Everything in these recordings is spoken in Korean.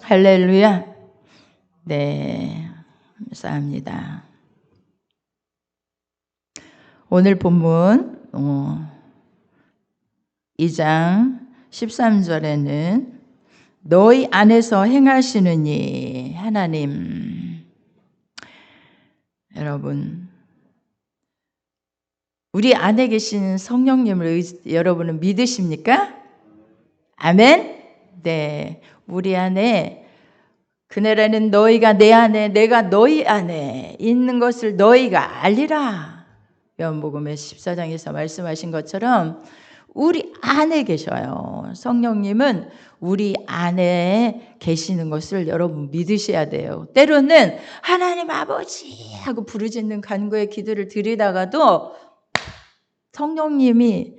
할렐루야. 네, 감사합니다. 오늘 본문 2장 13절에는 너희 안에서 행하시는 이 하나님. 여러분, 우리 안에 계신 성령님을 여러분은 믿으십니까? 아멘? 네, 우리 안에 그날에는 너희가 내 안에 내가 너희 안에 있는 것을 너희가 알리라. 요한복음의 14장에서 말씀하신 것처럼 우리 안에 계셔요. 성령님은 우리 안에 계시는 것을 여러분 믿으셔야 돼요. 때로는 하나님 아버지 하고 부르짖는 간구의 기도를 드리다가도 성령님이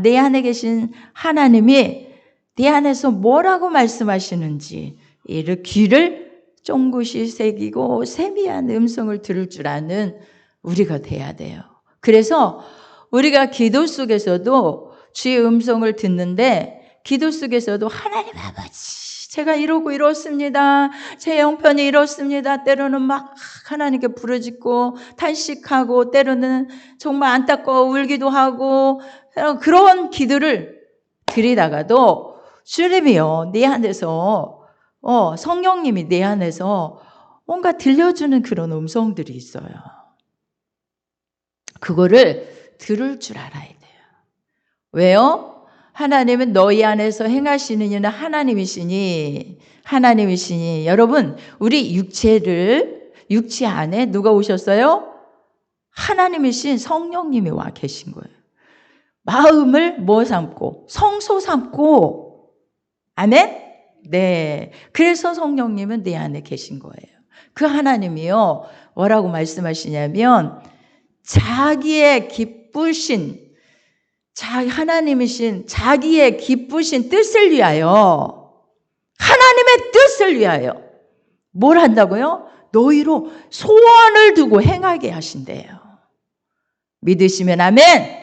내 안에 계신 하나님이 내 안에서 뭐라고 말씀하시는지 이를 귀를 쫑긋이 새기고 세미한 음성을 들을 줄 아는 우리가 돼야 돼요. 그래서 우리가 기도 속에서도 주의 음성을 듣는데 기도 속에서도 하나님 아버지 제가 이러고 이렇습니다. 제 형편이 이렇습니다. 때로는 막 하나님께 부르짖고 탄식하고 때로는 정말 안타까워 울기도 하고 그런 기도를 드리다가도 주님이요 내 안에서 성령님이 내 안에서 뭔가 들려주는 그런 음성들이 있어요. 그거를 들을 줄 알아야 돼요. 왜요? 하나님은 너희 안에서 행하시는 이는 하나님이시니 여러분 우리 육체 안에 누가 오셨어요? 하나님이신 성령님이 와 계신 거예요. 마음을 뭐 삼고? 성소 삼고. 아멘? 네. 그래서 성령님은 내 안에 계신 거예요. 그 하나님이요 뭐라고 말씀하시냐면 자기의 기쁘신 하나님이신 자기의 기쁘신 뜻을 위하여 하나님의 뜻을 위하여 뭘 한다고요? 너희로 소원을 두고 행하게 하신대요. 믿으시면 아멘.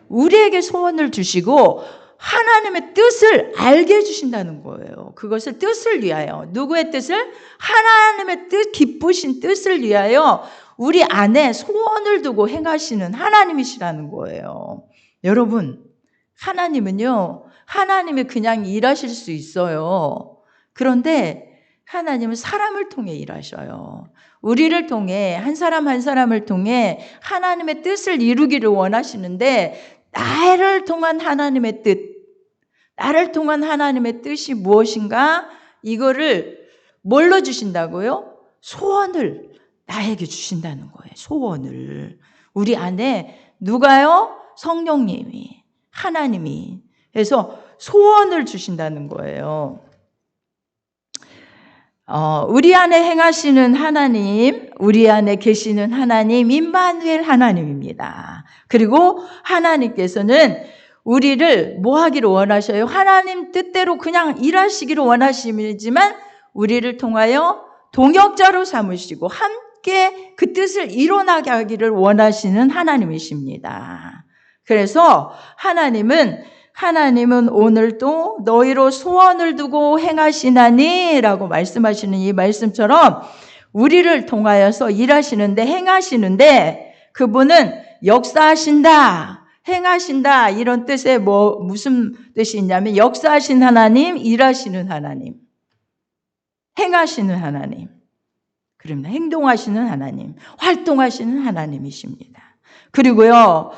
우리에게 소원을 주시고 하나님의 뜻을 알게 해주신다는 거예요. 그것을 뜻을 위하여 누구의 뜻을? 하나님의 뜻 기쁘신 뜻을 위하여 우리 안에 소원을 두고 행하시는 하나님이시라는 거예요. 여러분, 하나님은요, 하나님이 그냥 일하실 수 있어요. 그런데 하나님은 사람을 통해 일하셔요. 우리를 통해 한 사람 한 사람을 통해 하나님의 뜻을 이루기를 원하시는데 나를 통한 하나님의 뜻, 나를 통한 하나님의 뜻이 무엇인가? 이거를 뭘로 주신다고요? 소원을 나에게 주신다는 거예요. 소원을. 우리 안에 누가요? 성령님이, 하나님이. 그래서 소원을 주신다는 거예요. 우리 안에 행하시는 하나님, 우리 안에 계시는 하나님, 임마누엘 하나님입니다. 그리고 하나님께서는 우리를 뭐 하기를 원하셔요? 하나님 뜻대로 그냥 일하시기를 원하시지만 우리를 통하여 동역자로 삼으시고 함께 그 뜻을 이뤄나게 하기를 원하시는 하나님이십니다. 그래서 하나님은 오늘도 너희로 소원을 두고 행하시나니 라고 말씀하시는 이 말씀처럼 우리를 통하여서 일하시는데 행하시는데 그분은 역사하신다, 행하신다 이런 뜻에 무슨 뜻이 있냐면 역사하신 하나님, 일하시는 하나님, 행하시는 하나님, 그러면 행동하시는 하나님, 활동하시는 하나님이십니다. 그리고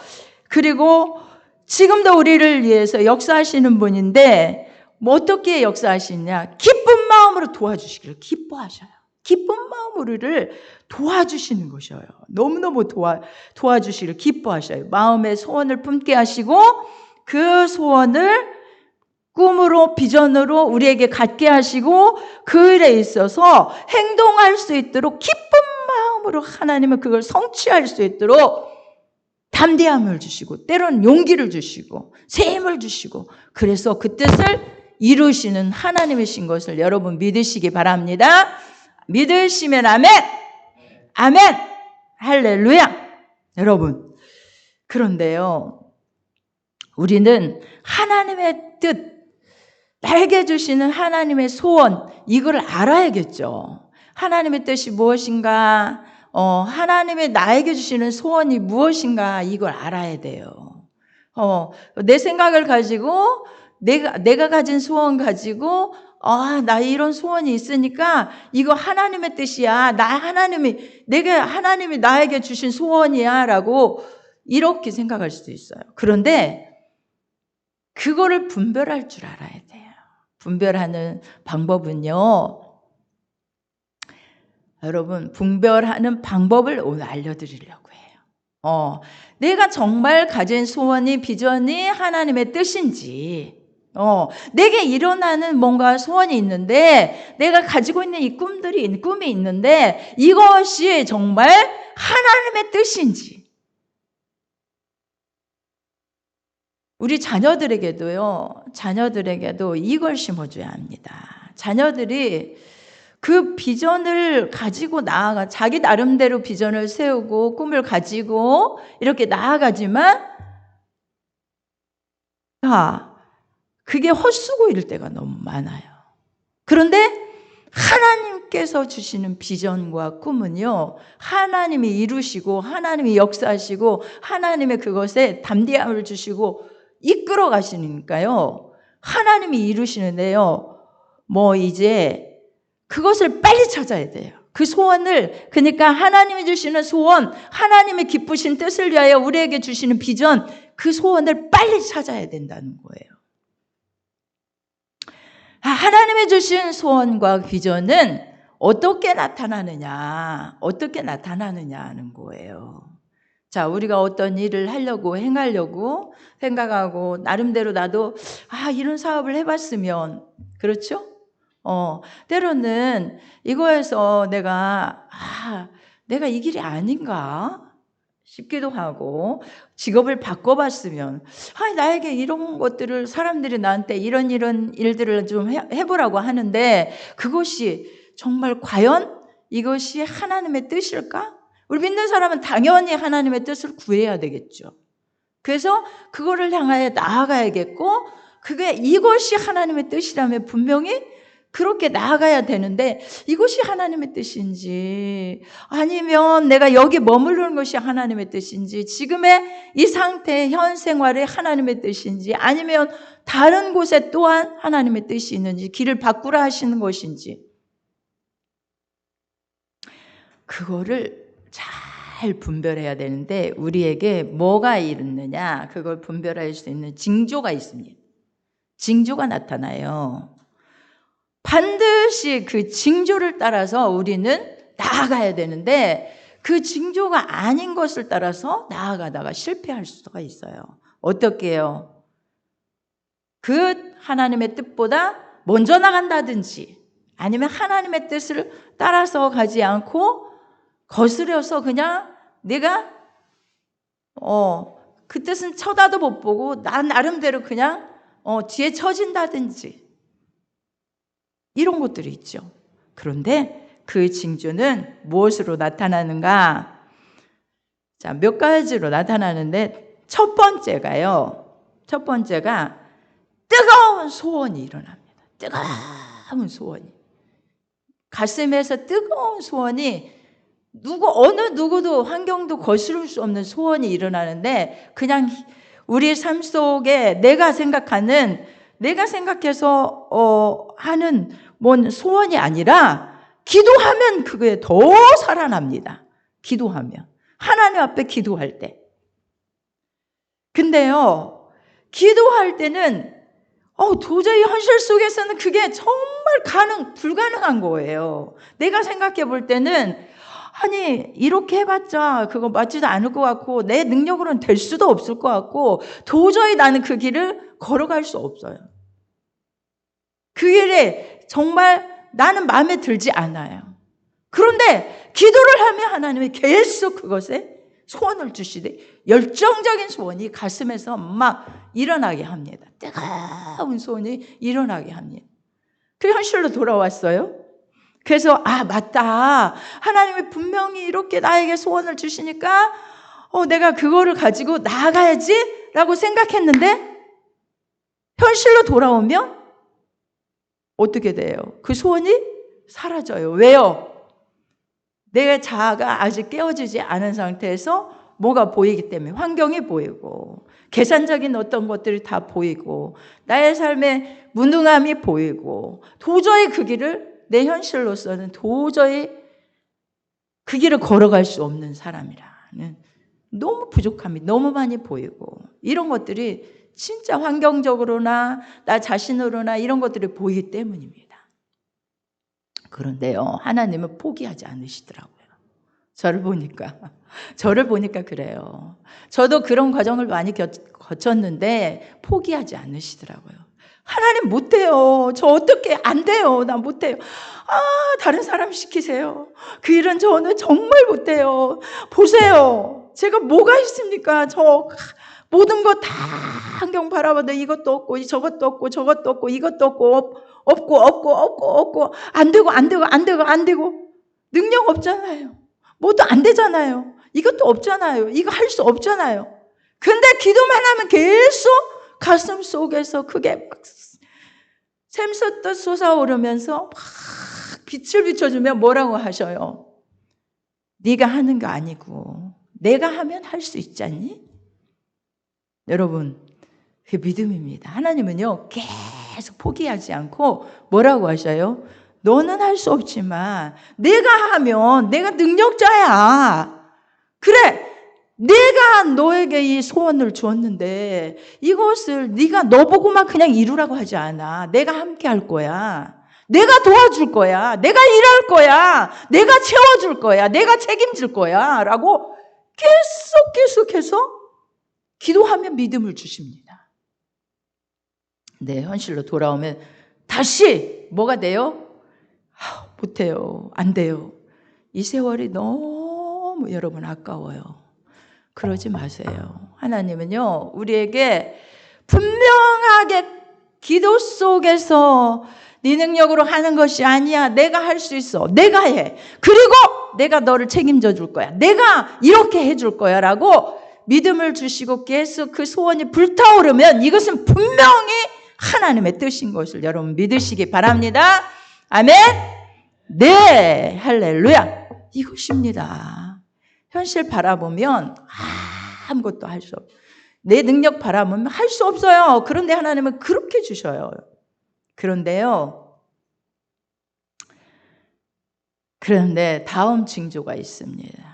지금도 우리를 위해서 역사하시는 분인데 어떻게 역사하시냐? 기쁜 마음으로 도와주시기를 기뻐하셔요. 기쁜 마음으로 우리를 도와주시는 것이에요. 너무너무 도와주시기를 기뻐하셔요. 마음의 소원을 품게 하시고 그 소원을 꿈으로 비전으로 우리에게 갖게 하시고 그 일에 있어서 행동할 수 있도록 기쁜 마음으로 하나님은 그걸 성취할 수 있도록 담대함을 주시고 때로는 용기를 주시고 새 힘을 주시고 그래서 그 뜻을 이루시는 하나님이신 것을 여러분 믿으시기 바랍니다. 믿으시면 아멘. 아멘. 할렐루야. 여러분, 그런데요 우리는 하나님의 뜻 나에게 주시는 하나님의 소원, 이걸 알아야겠죠. 하나님의 뜻이 무엇인가, 하나님의 나에게 주시는 소원이 무엇인가, 이걸 알아야 돼요. 내 생각을 가지고, 내가 가진 소원 가지고, 나 이런 소원이 있으니까 이거 하나님의 뜻이야. 하나님이 나에게 주신 소원이야. 라고 이렇게 생각할 수도 있어요. 그런데 그거를 분별할 줄 알아야 돼요. 분별하는 방법은요. 여러분, 분별하는 방법을 오늘 알려드리려고 해요. 내가 정말 가진 소원이, 비전이 하나님의 뜻인지, 내게 일어나는 뭔가 소원이 있는데, 내가 가지고 있는 이 꿈이 있는데, 이것이 정말 하나님의 뜻인지. 우리 자녀들에게도 이걸 심어줘야 합니다. 자녀들이 그 비전을 가지고 자기 나름대로 비전을 세우고 꿈을 가지고 이렇게 나아가지만, 그게 헛수고일 때가 너무 많아요. 그런데 하나님께서 주시는 비전과 꿈은요, 하나님이 이루시고 하나님이 역사하시고 하나님의 그것에 담대함을 주시고 이끌어 가시니까요, 하나님이 이루시는데요, 이제 그것을 빨리 찾아야 돼요. 그 소원을, 그러니까 하나님이 주시는 소원, 하나님의 기쁘신 뜻을 위하여 우리에게 주시는 비전, 그 소원을 빨리 찾아야 된다는 거예요. 하나님이 주신 소원과 비전은 어떻게 나타나느냐 하는 거예요. 자, 우리가 어떤 일을 행하려고 생각하고, 나름대로 나도, 이런 사업을 해봤으면, 그렇죠? 때로는 이거에서 내가 이 길이 아닌가 싶기도 하고, 직업을 바꿔봤으면, 나에게 이런 것들을, 사람들이 나한테 이런 일들을 좀 해보라고 하는데, 그것이 정말 과연 이것이 하나님의 뜻일까? 우리 믿는 사람은 당연히 하나님의 뜻을 구해야 되겠죠. 그래서 그거를 향하여 나아가야겠고, 이것이 하나님의 뜻이라면 분명히 그렇게 나아가야 되는데, 이것이 하나님의 뜻인지, 아니면 내가 여기 머무르는 것이 하나님의 뜻인지, 지금의 이 상태, 현 생활이 하나님의 뜻인지, 아니면 다른 곳에 또한 하나님의 뜻이 있는지, 길을 바꾸라 하시는 것인지, 그거를 잘 분별해야 되는데, 우리에게 뭐가 있느냐, 그걸 분별할 수 있는 징조가 있습니다. 징조가 나타나요. 반드시 그 징조를 따라서 우리는 나아가야 되는데, 그 징조가 아닌 것을 따라서 나아가다가 실패할 수가 있어요. 어떻게 해요? 그 하나님의 뜻보다 먼저 나간다든지, 아니면 하나님의 뜻을 따라서 가지 않고 거스려서 그냥 내가 그 뜻은 쳐다도 못 보고 나 나름대로 그냥 뒤에 처진다든지, 이런 것들이 있죠. 그런데 그 징조는 무엇으로 나타나는가? 자, 몇 가지로 나타나는데, 첫 번째가 뜨거운 소원이 일어납니다. 뜨거운 소원이, 가슴에서 뜨거운 소원이, 어느 누구도, 환경도 거스를 수 없는 소원이 일어나는데, 그냥 우리 삶 속에 내가 생각해서 하는 뭔 소원이 아니라, 기도하면 그게 더 살아납니다. 기도하면, 하나님 앞에 기도할 때. 근데요, 기도할 때는 도저히 현실 속에서는 그게 정말 불가능한 거예요. 내가 생각해 볼 때는, 이렇게 해봤자 그거 맞지도 않을 것 같고, 내 능력으로는 될 수도 없을 것 같고, 도저히 나는 그 길을 걸어갈 수 없어요. 그 길에 정말 나는 마음에 들지 않아요. 그런데 기도를 하면 하나님이 계속 그것에 소원을 주시되, 열정적인 소원이 가슴에서 막 일어나게 합니다. 뜨거운 소원이 일어나게 합니다. 그 현실로 돌아왔어요. 그래서 맞다, 하나님이 분명히 이렇게 나에게 소원을 주시니까 내가 그거를 가지고 나아가야지 라고 생각했는데, 현실로 돌아오면 어떻게 돼요? 그 소원이 사라져요. 왜요? 내 자아가 아직 깨어지지 않은 상태에서 뭐가 보이기 때문에, 환경이 보이고 계산적인 어떤 것들이 다 보이고 나의 삶의 무능함이 보이고 도저히 그 길을, 내 현실로서는 도저히 그 길을 걸어갈 수 없는 사람이라는 너무 부족함이 너무 많이 보이고, 이런 것들이 진짜 환경적으로나 나 자신으로나 이런 것들이 보이기 때문입니다. 그런데요, 하나님은 포기하지 않으시더라고요. 저를 보니까 그래요. 저도 그런 과정을 많이 거쳤는데 포기하지 않으시더라고요. 하나님 못해요. 저 어떻게 안 돼요. 나 못해요. 다른 사람 시키세요. 그 일은 저는 정말 못해요. 보세요. 제가 뭐가 있습니까? 저 모든 거 다 환경 바라보는데 이것도 없고 저것도 없고 저것도 없고 이것도 없고 안 되고 능력 없잖아요. 뭐도 안 되잖아요. 이것도 없잖아요. 이거 할 수 없잖아요. 근데 기도만 하면 계속 가슴 속에서 그게 막 샘솟듯 솟아오르면서 막 빛을 비춰주면 뭐라고 하셔요? 네가 하는 거 아니고 내가 하면 할 수 있지 않니? 여러분, 그게 믿음입니다. 하나님은요, 계속 포기하지 않고 뭐라고 하셔요? 너는 할 수 없지만 내가 하면 내가 능력자야. 그래, 내가 너에게 이 소원을 주었는데 이것을 네가 너 보고만 그냥 이루라고 하지 않아. 내가 함께 할 거야. 내가 도와줄 거야. 내가 일할 거야. 내가 채워줄 거야. 내가 책임질 거야. 라고 계속해서 기도하면 믿음을 주십니다. 네, 현실로 돌아오면 다시 뭐가 돼요? 못해요. 안 돼요. 이 세월이 너무 여러분 아까워요. 그러지 마세요. 하나님은요, 우리에게 분명하게 기도 속에서 네 능력으로 하는 것이 아니야. 내가 할 수 있어. 내가 해. 그리고 내가 너를 책임져 줄 거야. 내가 이렇게 해줄 거야. 라고 믿음을 주시고 계속 그 소원이 불타오르면 이것은 분명히 하나님의 뜻인 것을 여러분 믿으시기 바랍니다. 아멘. 네, 할렐루야. 이것입니다. 현실 바라보면 아무것도 할 수 없어요. 내 능력 바라보면 할 수 없어요. 그런데 하나님은 그렇게 주셔요. 그런데 다음 징조가 있습니다.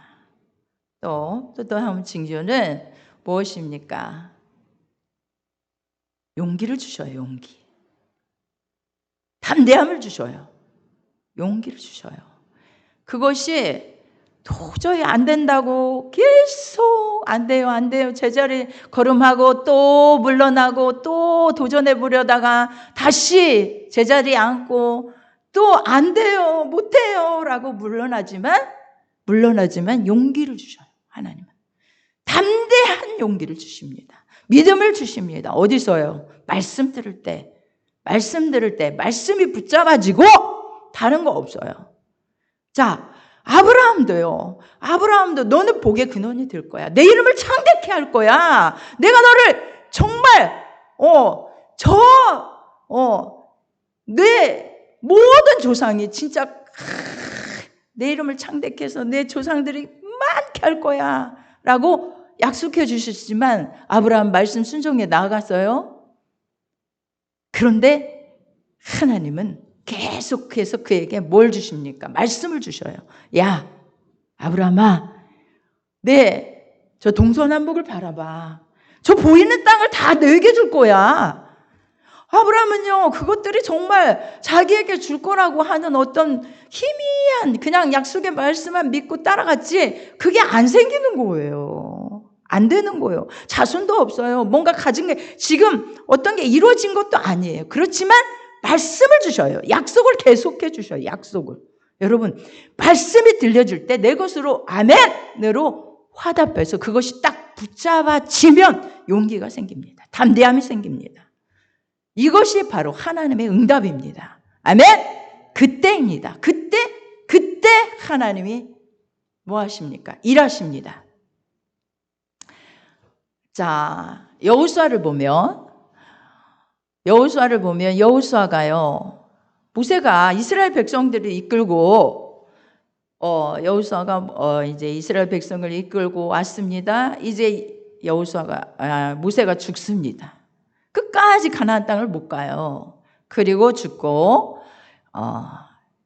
또 다음 징조는 무엇입니까? 용기를 주셔요. 용기. 담대함을 주셔요. 용기를 주셔요. 그것이 도저히 안 된다고 계속 안 돼요. 제자리 걸음하고 또 물러나고 또 도전해 보려다가 다시 제자리 앉고 또 안 돼요. 못해요. 라고 물러나지만 용기를 주셔요. 하나님은. 담대한 용기를 주십니다. 믿음을 주십니다. 어디서요? 말씀 들을 때 말씀이 붙잡아지고 다른 거 없어요. 자, 아브라함도 너는 복의 근원이 될 거야. 내 이름을 창대케 할 거야. 내가 너를 정말 내 모든 조상이 진짜 내 이름을 창대케 해서 내 조상들이 많게 할 거야 라고 약속해 주셨지만 아브라함 말씀 순종에 나아갔어요. 그런데 하나님은 계속해서 그에게 뭘 주십니까? 말씀을 주셔요. 야, 아브라함아, 저 동서남북을 바라봐. 저 보이는 땅을 다 너에게 줄 거야. 아브라함은요, 그것들이 정말 자기에게 줄 거라고 하는 어떤 희미한 그냥 약속의 말씀만 믿고 따라갔지 그게 안 생기는 거예요. 안 되는 거예요. 자손도 없어요. 뭔가 가진 게 지금 어떤 게 이루어진 것도 아니에요. 그렇지만 말씀을 주셔요. 약속을 계속해 주셔요. 약속을. 여러분, 말씀이 들려줄 때 내 것으로 아멘으로 화답해서 그것이 딱 붙잡아지면 용기가 생깁니다. 담대함이 생깁니다. 이것이 바로 하나님의 응답입니다. 아멘. 그때입니다. 그때 하나님이 뭐 하십니까? 일하십니다. 자, 여호수아를 보면 여호수아가요, 모세가 이스라엘 백성들을 이끌고 여호수아가 이제 이스라엘 백성을 이끌고 왔습니다. 이제 모세가 죽습니다. 끝까지 가나안 땅을 못 가요. 그리고 죽고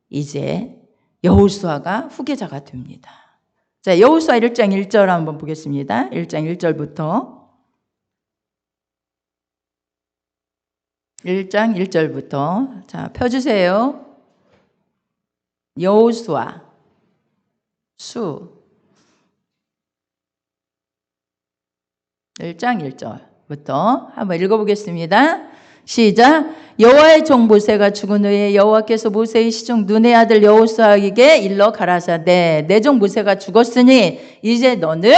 이제 여호수아가 후계자가 됩니다. 자, 여호수아 1장 1절 한번 보겠습니다. 1장 1절부터 1장 1절부터 자, 펴주세요. 여호수아 수 1장 1절부터 한번 읽어보겠습니다. 시작. 여호와의 종 모세가 죽은 후에 여호와께서 모세의 시중 눈의 아들 여호수아에게 일러 가라사대 내 종 모세가 죽었으니 이제 너는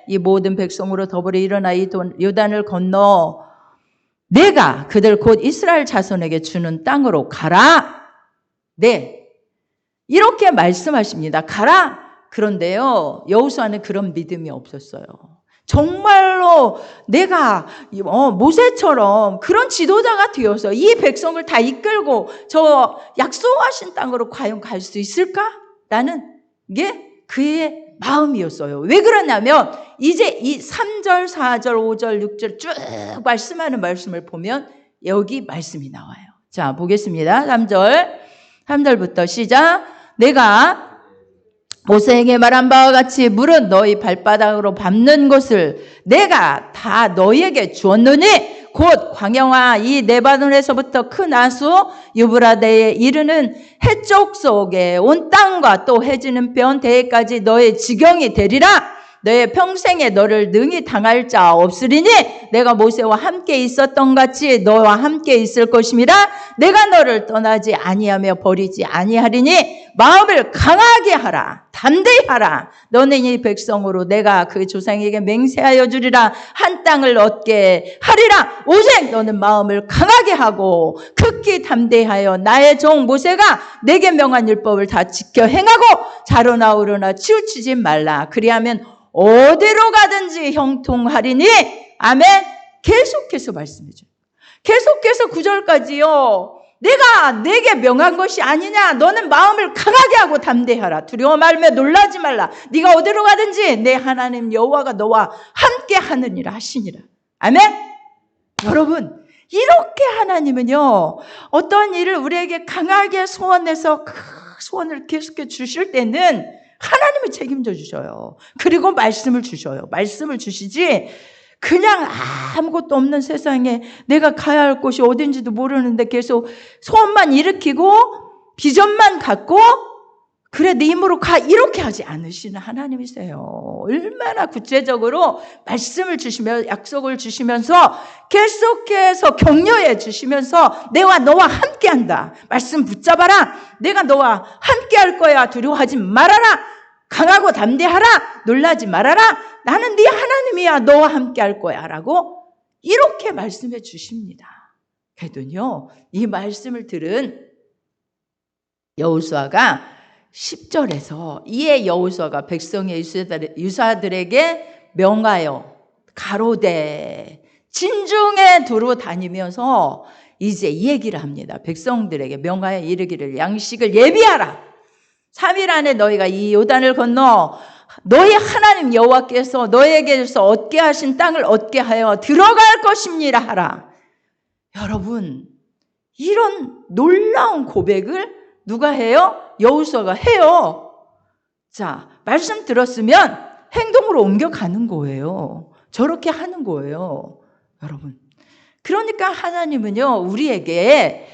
이 모든 백성으로 더불어 일어나 이 요단을 건너 내가 그들 곧 이스라엘 자손에게 주는 땅으로 가라. 네, 이렇게 말씀하십니다. 가라. 그런데요, 여호수아는 그런 믿음이 없었어요. 정말로 내가 모세처럼 그런 지도자가 되어서 이 백성을 다 이끌고 저 약속하신 땅으로 과연 갈 수 있을까? 라는 게 그의 마음이었어요. 왜 그러냐면 이제 이 3절, 4절, 5절, 6절 쭉 말씀하는 말씀을 보면 여기 말씀이 나와요. 자, 보겠습니다. 3절부터 시작. 내가 모세에게 말한 바와 같이 물은 너희 발바닥으로 밟는 곳을 내가 다 너희에게 주었노니 곧 광야와 이 레바논에서부터 큰 아수 유브라데에 이르는 해쪽 속에 온 땅과 또 해지는 변 대해까지 너의 지경이 되리라. 너의 평생에 너를 능히 당할 자 없으리니 내가 모세와 함께 있었던 같이 너와 함께 있을 것임이라. 내가 너를 떠나지 아니하며 버리지 아니하리니 마음을 강하게 하라. 담대히 하라. 너는 이 백성으로 내가 그 조상에게 맹세하여 주리라. 한 땅을 얻게 하리라. 오직 너는 마음을 강하게 하고 극히 담대히 하여 나의 종 모세가 내게 명한 율법을 다 지켜 행하고 좌로나 우로나 치우치지 말라. 그리하면 어디로 가든지 형통하리니. 아멘. 계속해서 말씀해 줘요. 계속해서 9절까지요. 내가 내게 명한 것이 아니냐. 너는 마음을 강하게 하고 담대하라. 두려워 말며 놀라지 말라. 네가 어디로 가든지 내 하나님 여호와가 너와 함께 하느니라 하시니라. 아멘. 여러분, 이렇게 하나님은요, 어떤 일을 우리에게 강하게 소원해서 그 소원을 계속해 주실 때는 하나님이 책임져 주셔요. 그리고 말씀을 주셔요. 말씀을 주시지 그냥 아무것도 없는 세상에 내가 가야 할 곳이 어딘지도 모르는데 계속 소원만 일으키고 비전만 갖고 그래 네 힘으로 가 이렇게 하지 않으시는 하나님이세요. 얼마나 구체적으로 말씀을 주시며 약속을 주시면서 계속해서 격려해 주시면서 내가 너와 함께한다. 말씀 붙잡아라. 내가 너와 함께할 거야. 두려워하지 말아라. 강하고 담대하라. 놀라지 말아라. 나는 네 하나님이야. 너와 함께할 거야. 라고 이렇게 말씀해 주십니다. 그래도요, 이 말씀을 들은 여호수아가 10절에서 이에 여호수아가 백성의 유사들에게 명하여 가로되 진중에 두루 다니면서 이제 이 얘기를 합니다. 백성들에게 명하여 이르기를 양식을 예비하라. 3일 안에 너희가 이 요단을 건너 너희 하나님 여호와께서 너희에게서 얻게 하신 땅을 얻게 하여 들어갈 것입니다 하라. 여러분, 이런 놀라운 고백을 누가 해요? 여호수아가 해요. 자, 말씀 들었으면 행동으로 옮겨가는 거예요. 저렇게 하는 거예요. 여러분, 그러니까 하나님은요, 우리에게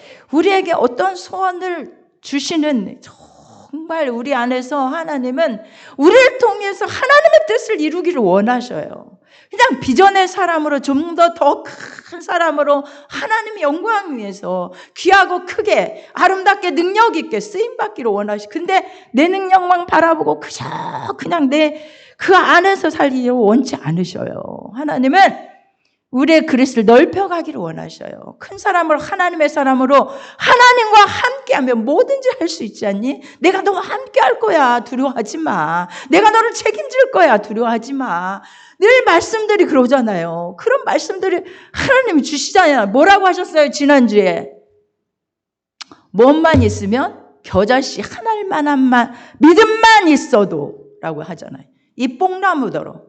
어떤 소원을 주시는 정말 우리 안에서 하나님은 우리를 통해서 하나님의 뜻을 이루기를 원하셔요. 그냥 비전의 사람으로 좀 더 큰 사람으로 하나님의 영광을 위해서 귀하고 크게 아름답게 능력 있게 쓰임받기를 원하시. 근데 내 능력만 바라보고 그냥 내 그 안에서 살기를 원치 않으셔요. 하나님은 우리의 그릇을 넓혀가기를 원하셔요. 큰 사람으로 하나님의 사람으로 하나님과 함께하면 뭐든지 할 수 있지 않니? 내가 너와 함께할 거야. 두려워하지 마. 내가 너를 책임질 거야. 두려워하지 마. 늘 말씀들이 그러잖아요. 그런 말씀들이 하나님이 주시잖아요. 뭐라고 하셨어요? 지난주에 뭔만 있으면 겨자씨 하나만한 믿음만 있어도 라고 하잖아요. 이 뽕나무더러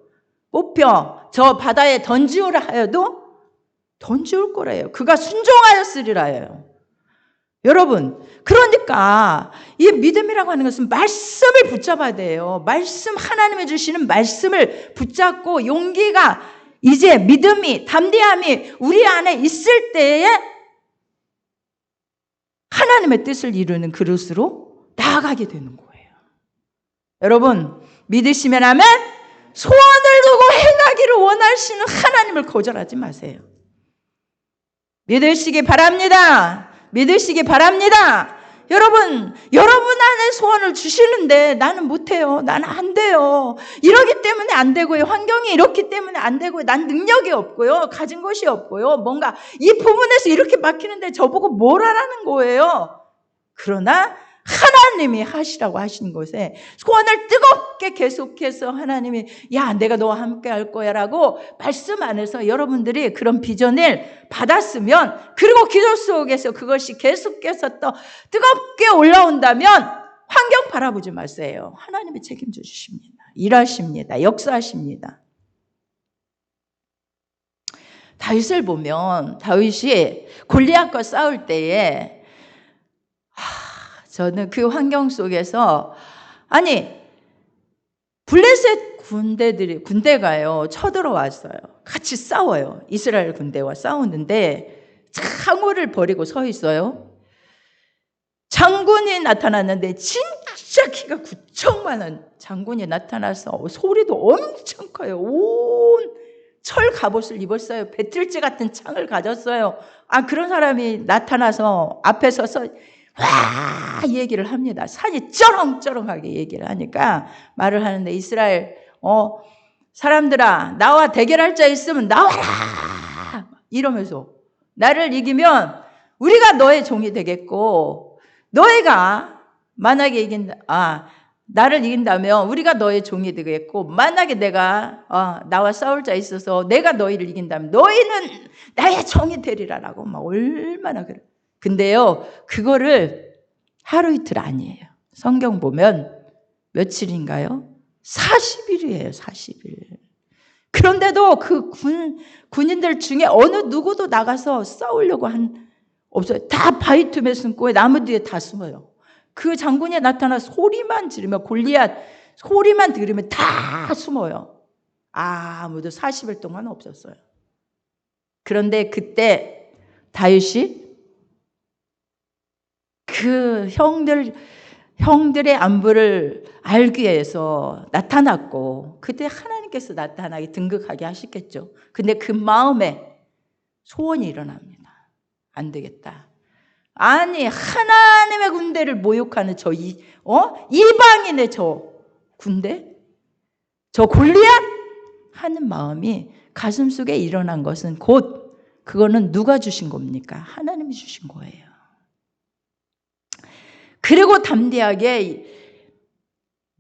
뽑혀 저 바다에 던지오라 하여도 던지올 거래요. 그가 순종하였으리라 해요. 여러분, 그러니까 이 믿음이라고 하는 것은 말씀을 붙잡아야 돼요. 말씀, 하나님이 주시는 말씀을 붙잡고 용기가 이제 믿음이, 담대함이 우리 안에 있을 때에 하나님의 뜻을 이루는 그릇으로 나아가게 되는 거예요. 여러분, 믿으시면 아멘. 소원을 두고 행하기를 원하시는 하나님을 거절하지 마세요. 믿으시기 바랍니다. 믿으시기 바랍니다. 여러분 안에 소원을 주시는데 나는 못해요. 나는 안 돼요. 이러기 때문에 안 되고요. 환경이 이렇기 때문에 안 되고요. 난 능력이 없고요. 가진 것이 없고요. 뭔가 이 부분에서 이렇게 막히는데 저보고 뭘 하라는 거예요. 그러나 하나님이 하시라고 하신 것에 소원을 뜨겁게 계속해서 하나님이 야 내가 너와 함께 할 거야 라고 말씀 안에서 여러분들이 그런 비전을 받았으면 그리고 기도 속에서 그것이 계속해서 또 뜨겁게 올라온다면 환경 바라보지 마세요. 하나님이 책임져 주십니다. 일하십니다. 역사하십니다. 다윗을 보면 다윗이 골리앗과 싸울 때에 저는 그 환경 속에서 블레셋 군대가요 쳐들어왔어요. 같이 싸워요. 이스라엘 군대와 싸우는데 창호를 버리고 서 있어요. 장군이 나타났는데 진짜 키가 9천만원 장군이 나타나서 소리도 엄청 커요. 온 철 갑옷을 입었어요. 배틀지 같은 창을 가졌어요. 그런 사람이 나타나서 앞에 서서 와 얘기를 합니다. 산이 쩌렁쩌렁하게 얘기를 하니까 말을 하는데 이스라엘 사람들아 나와 대결할 자 있으면 나와라 이러면서 나를 이기면 우리가 너의 종이 되겠고 너희가 만약에 나를 이긴다면 우리가 너의 종이 되겠고 만약에 내가 나와 싸울 자 있어서 내가 너희를 이긴다면 너희는 나의 종이 되리라라고 막 얼마나 그래. 근데요, 그거를 하루 이틀 아니에요. 성경 보면 며칠인가요? 40일이에요, 40일. 그런데도 그 군인들 중에 어느 누구도 나가서 싸우려고 없어요. 다 바위틈에 숨고 나무 뒤에 다 숨어요. 그 장군이 나타나 소리만 지르면 골리앗 소리만 들으면 다 숨어요. 아무도 40일 동안 없었어요. 그런데 그때 다윗이 그 형들의 안부를 알기 위해서 나타났고 그때 하나님께서 나타나게 등극하게 하시겠죠. 근데 그 마음에 소원이 일어납니다. 안 되겠다. 하나님의 군대를 모욕하는 이방인의 저 군대? 저 골리앗? 하는 마음이 가슴속에 일어난 것은 그거는 누가 주신 겁니까? 하나님이 주신 거예요. 그리고 담대하게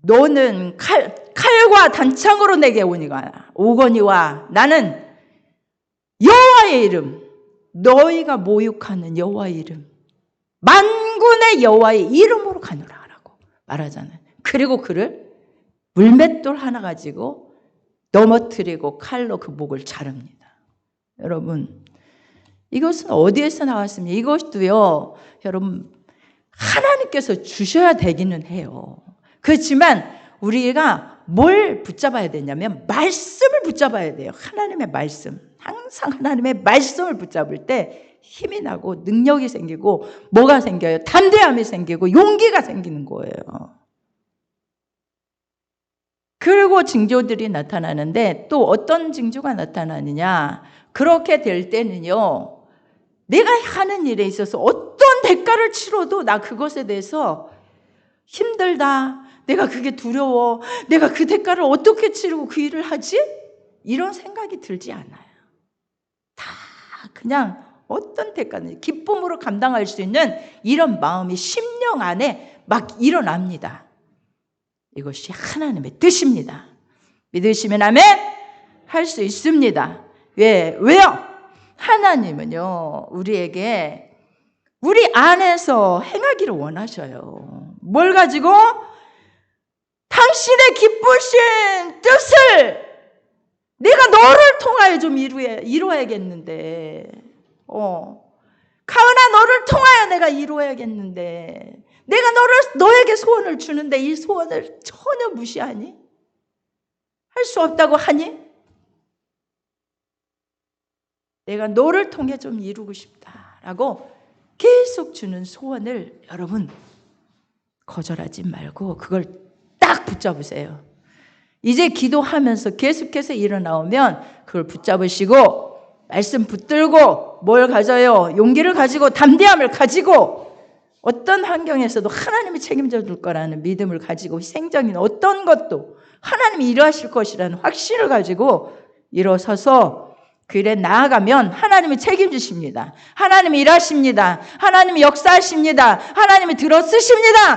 너는 칼과 단창으로 내게 오거니와 나는 여호와의 이름 너희가 모욕하는 여호와의 이름 만군의 여호와의 이름으로 가노라 라고 말하잖아요. 그리고 그를 물맷돌 하나 가지고 넘어뜨리고 칼로 그 목을 자릅니다. 여러분 이것은 어디에서 나왔습니까? 이것도요 여러분 하나님께서 주셔야 되기는 해요. 그렇지만 우리가 뭘 붙잡아야 되냐면 말씀을 붙잡아야 돼요. 하나님의 말씀. 항상 하나님의 말씀을 붙잡을 때 힘이 나고 능력이 생기고 뭐가 생겨요? 담대함이 생기고 용기가 생기는 거예요. 그리고 징조들이 나타나는데 또 어떤 징조가 나타나느냐? 그렇게 될 때는요. 내가 하는 일에 있어서 어떤 대가를 치러도 나 그것에 대해서 힘들다. 내가 그게 두려워. 내가 그 대가를 어떻게 치르고 그 일을 하지? 이런 생각이 들지 않아요. 다 그냥 어떤 대가는 기쁨으로 감당할 수 있는 이런 마음이 심령 안에 막 일어납니다. 이것이 하나님의 뜻입니다. 믿으시면 아멘? 할 수 있습니다. 왜요? 하나님은요 우리에게 우리 안에서 행하기를 원하셔요. 뭘 가지고? 당신의 기쁘신 뜻을 내가 너를 통하여 좀 이루어야겠는데, 가은아, 너를 통하여 내가 이루어야겠는데, 내가 너에게 소원을 주는데 이 소원을 전혀 무시하니? 할 수 없다고 하니? 내가 너를 통해 좀 이루고 싶다라고 계속 주는 소원을 여러분 거절하지 말고 그걸 딱 붙잡으세요. 이제 기도하면서 계속해서 일어나오면 그걸 붙잡으시고 말씀 붙들고 뭘 가져요? 용기를 가지고 담대함을 가지고 어떤 환경에서도 하나님이 책임져 줄 거라는 믿음을 가지고 희생적인 어떤 것도 하나님이 일하실 것이라는 확신을 가지고 일어서서 그 일에 나아가면 하나님이 책임지십니다. 하나님이 일하십니다. 하나님이 역사하십니다. 하나님이 들어쓰십니다.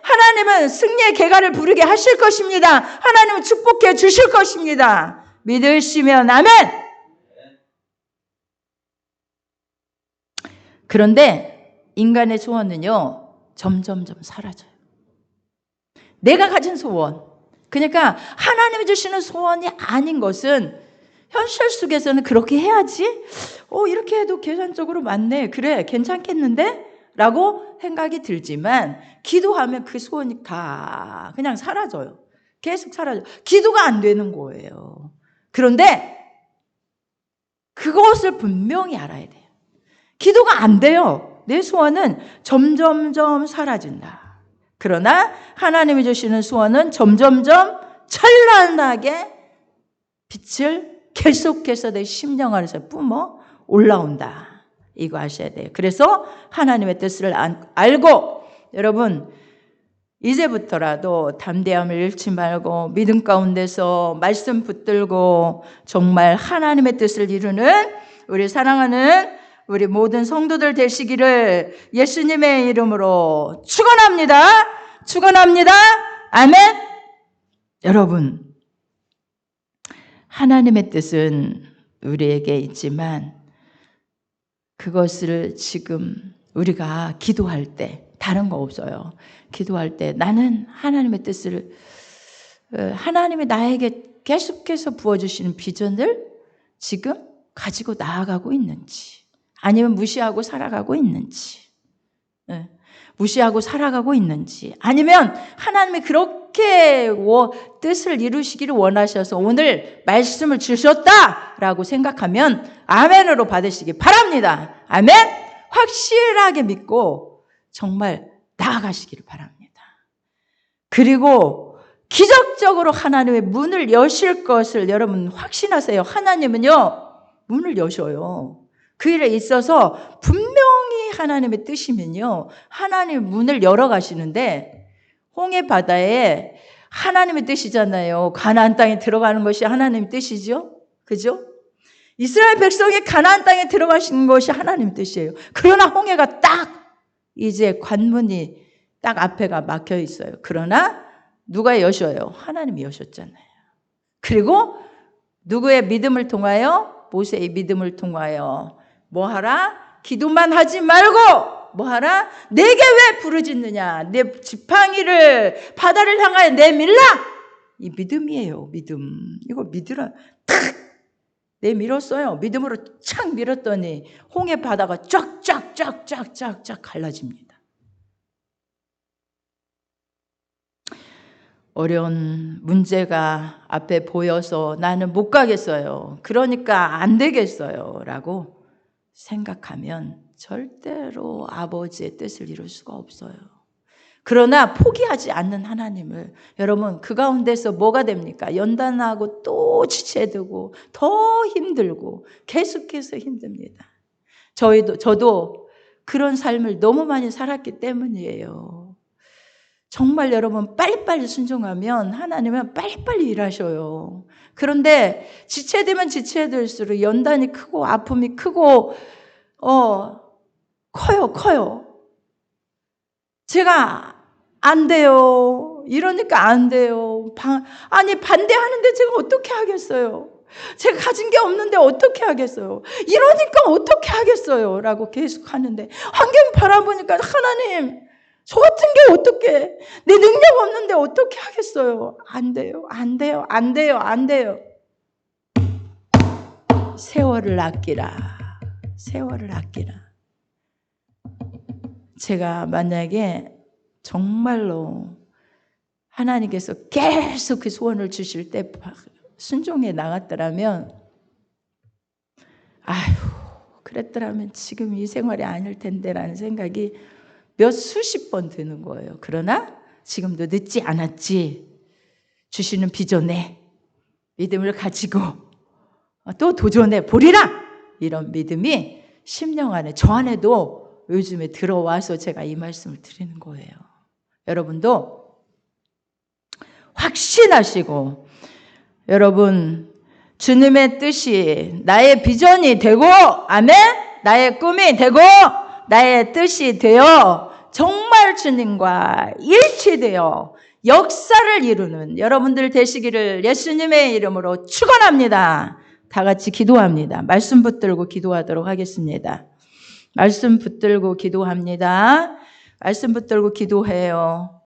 하나님은 승리의 계가를 부르게 하실 것입니다. 하나님은 축복해 주실 것입니다. 믿으시면 아멘. 그런데 인간의 소원은요 점점점 사라져요. 내가 가진 소원, 그러니까 하나님이 주시는 소원이 아닌 것은 현실 속에서는 그렇게 해야지? 이렇게 해도 계산적으로 맞네. 그래, 괜찮겠는데? 라고 생각이 들지만 기도하면 그 소원이 다 그냥 사라져요. 계속 사라져요. 기도가 안 되는 거예요. 그런데 그것을 분명히 알아야 돼요. 기도가 안 돼요. 내 소원은 점점점 사라진다. 그러나 하나님이 주시는 소원은 점점점 찬란하게 빛을 계속해서 내 심령 안에서 뿜어 올라온다. 이거 아셔야 돼요. 그래서 하나님의 뜻을 알고 여러분 이제부터라도 담대함을 잃지 말고 믿음 가운데서 말씀 붙들고 정말 하나님의 뜻을 이루는 우리 사랑하는 우리 모든 성도들 되시기를 예수님의 이름으로 축원합니다. 축원합니다. 아멘. 여러분 하나님의 뜻은 우리에게 있지만 그것을 지금 우리가 기도할 때 다른 거 없어요. 기도할 때 나는 하나님의 뜻을 하나님이 나에게 계속해서 부어주시는 비전을 지금 가지고 나아가고 있는지 아니면 무시하고 살아가고 있는지 무시하고 살아가고 있는지 아니면 하나님이 그렇게 뜻을 이루시기를 원하셔서 오늘 말씀을 주셨다라고 생각하면 아멘으로 받으시기 바랍니다. 아멘. 확실하게 믿고 정말 나아가시기를 바랍니다. 그리고 기적적으로 하나님의 문을 여실 것을 여러분 확신하세요. 하나님은요 문을 여셔요. 그 일에 있어서 분명히 하나님의 뜻이면요 하나님의 문을 열어가시는데 홍해 바다에 하나님의 뜻이잖아요. 가나안 땅에 들어가는 것이 하나님의 뜻이죠. 그죠? 이스라엘 백성이 가나안 땅에 들어가시는 것이 하나님의 뜻이에요. 그러나 홍해가 딱 이제 관문이 딱 앞에가 막혀 있어요. 그러나 누가 여셔요? 하나님이 여셨잖아요. 그리고 누구의 믿음을 통하여? 모세의 믿음을 통하여 뭐하라? 기도만 하지 말고 뭐하라? 내게 왜 부르짖느냐? 내 지팡이를 바다를 향하여 내밀라. 이 믿음이에요. 믿음. 이거 믿으라. 탁 내밀었어요. 믿음으로 착 밀었더니 홍해 바다가 쫙쫙쫙쫙쫙쫙 갈라집니다. 어려운 문제가 앞에 보여서 나는 못 가겠어요. 그러니까 안 되겠어요. 라고 생각하면 절대로 아버지의 뜻을 이룰 수가 없어요. 그러나 포기하지 않는 하나님을 여러분 그 가운데서 뭐가 됩니까? 연단하고 또 지체되고 더 힘들고 계속해서 힘듭니다. 저도 그런 삶을 너무 많이 살았기 때문이에요. 정말 여러분 빨리빨리 순종하면 하나님은 빨리빨리 일하셔요. 그런데 지체되면 지체될수록 연단이 크고 아픔이 크고 커요. 제가 안 돼요. 이러니까 안 돼요. 반대하는데 제가 어떻게 하겠어요? 제가 가진 게 없는데 어떻게 하겠어요? 이러니까 어떻게 하겠어요? 라고 계속 하는데 환경 바라보니까 하나님 저 같은 게 어떻게 내 능력 없는데 어떻게 하겠어요? 안 돼요. 안 돼요. 안 돼요. 안 돼요. 세월을 아끼라. 세월을 아끼라. 제가 만약에 정말로 하나님께서 계속 그 소원을 주실 때 순종해 나갔더라면 아휴 그랬더라면 지금 이 생활이 아닐 텐데라는 생각이 몇 수십 번 드는 거예요. 그러나 지금도 늦지 않았지. 주시는 비전에 믿음을 가지고 또 도전해 보리라. 이런 믿음이 심령 안에 저 안에도 요즘에 들어와서 제가 이 말씀을 드리는 거예요. 여러분도 확신하시고 여러분 주님의 뜻이 나의 비전이 되고 아멘 나의 꿈이 되고 나의 뜻이 되어 정말 주님과 일치되어 역사를 이루는 여러분들 되시기를 예수님의 이름으로 축원합니다. 다 같이 기도합니다. 말씀 붙들고 기도하도록 하겠습니다. 말씀 붙들고 기도합니다. 말씀 붙들고 기도해요.